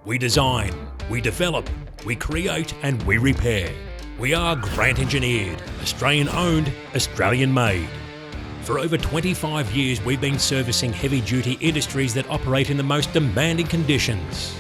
We design, we develop, we create and we repair. We are Grant Engineered, Australian owned, Australian made. For over 25 years we've been servicing heavy duty industries that operate in the most demanding conditions,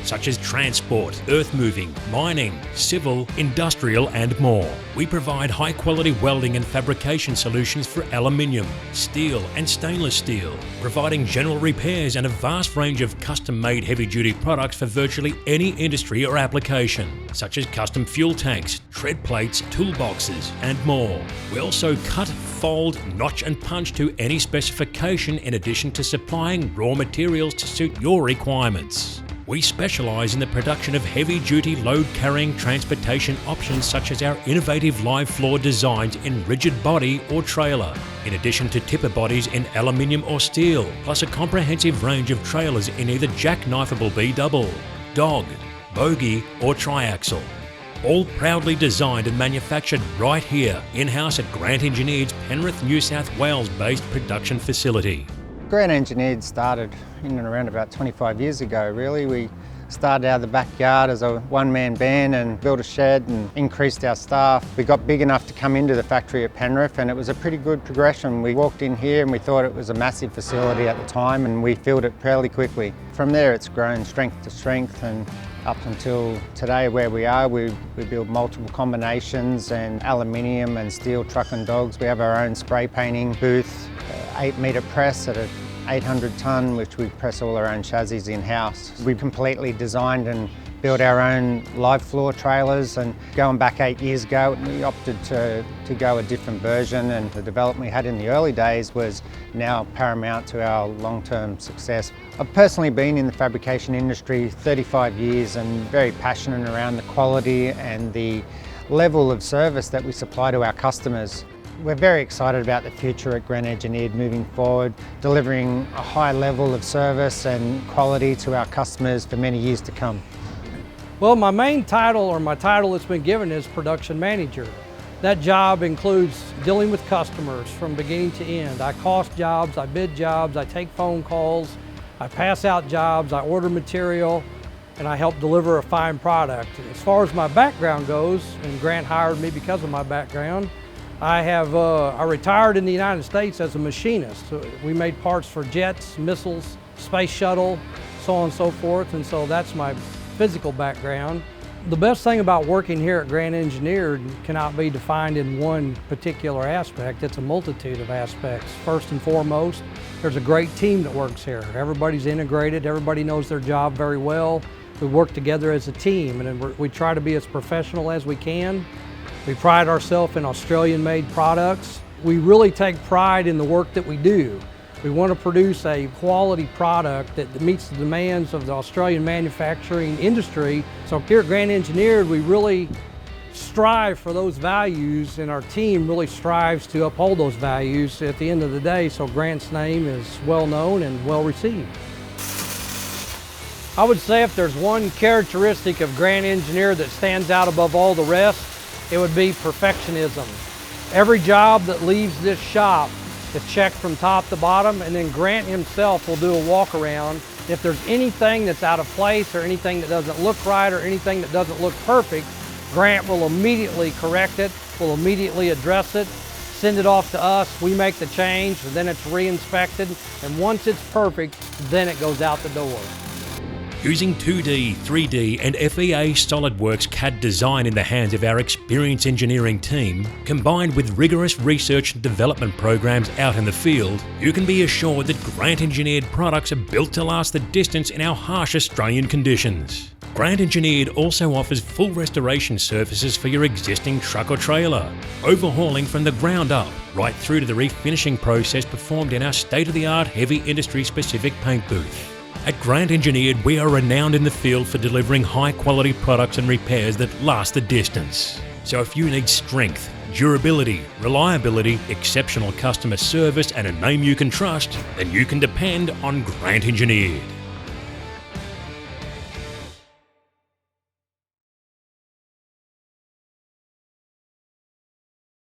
such as transport, earth moving, mining, civil, industrial and more. We provide high quality welding and fabrication solutions for aluminium, steel and stainless steel, providing general repairs and a vast range of custom made heavy duty products for virtually any industry or application, such as custom fuel tanks, tread plates, toolboxes and more. We also cut, fold, notch and punch to any specification in addition to supplying raw materials to suit your requirements. We specialise in the production of heavy-duty load-carrying transportation options such as our innovative live floor designs in rigid body or trailer, in addition to tipper bodies in aluminium or steel, plus a comprehensive range of trailers in either jackknifeable B-double, dog, bogie or triaxle. All proudly designed and manufactured right here, in-house at Grant Engineered's Penrith, New South Wales-based production facility. Grant Engineered started in and around about 25 years ago really. We started out of the backyard as a one-man band and built a shed and increased our staff. We got big enough to come into the factory at Penrith and it was a pretty good progression. We walked in here and we thought it was a massive facility at the time and we filled it fairly quickly. From there it's grown strength to strength and up until today where we are, we build multiple combinations and aluminium and steel truck and dogs. We have our own spray painting booth, 8-metre press at an 800 tonne, which we press all our own chassis in-house. We've completely designed and built our own live floor trailers, and going back 8 years ago we opted to go a different version, and the development we had in the early days was now paramount to our long-term success. I've personally been in the fabrication industry 35 years and very passionate around the quality and the level of service that we supply to our customers. We're very excited about the future at Grant Engineered moving forward, delivering a high level of service and quality to our customers for many years to come. Well, my main title, or my title that's been given, is production manager. That job includes dealing with customers from beginning to end. I cost jobs, I bid jobs, I take phone calls, I pass out jobs, I order material, and I help deliver a fine product. As far as my background goes, and Grant hired me because of my background, I retired in the United States as a machinist. So we made parts for jets, missiles, space shuttle, so on and so forth, and so that's my physical background. The best thing about working here at Grant Engineered cannot be defined in one particular aspect. It's a multitude of aspects. First and foremost, there's a great team that works here. Everybody's integrated, everybody knows their job very well. We work together as a team, and we try to be as professional as we can. We pride ourselves in Australian-made products. We really take pride in the work that we do. We want to produce a quality product that meets the demands of the Australian manufacturing industry. So here at Grant Engineered, we really strive for those values, and our team really strives to uphold those values at the end of the day, so Grant's name is well known and well received. I would say if there's one characteristic of Grant Engineered that stands out above all the rest, it would be perfectionism. Every job that leaves this shop is checked from top to bottom, and then Grant himself will do a walk around. If there's anything that's out of place or anything that doesn't look right or anything that doesn't look perfect, Grant will immediately correct it, will immediately address it, send it off to us, we make the change, and then it's re-inspected, and once it's perfect, then it goes out the door. Using 2D, 3D and FEA SolidWorks CAD design in the hands of our experienced engineering team, combined with rigorous research and development programs out in the field, you can be assured that Grant Engineered products are built to last the distance in our harsh Australian conditions. Grant Engineered also offers full restoration services for your existing truck or trailer, overhauling from the ground up, right through to the refinishing process performed in our state-of-the-art heavy industry-specific paint booth. At Grant Engineered, we are renowned in the field for delivering high-quality products and repairs that last the distance. So if you need strength, durability, reliability, exceptional customer service and a name you can trust, then you can depend on Grant Engineered.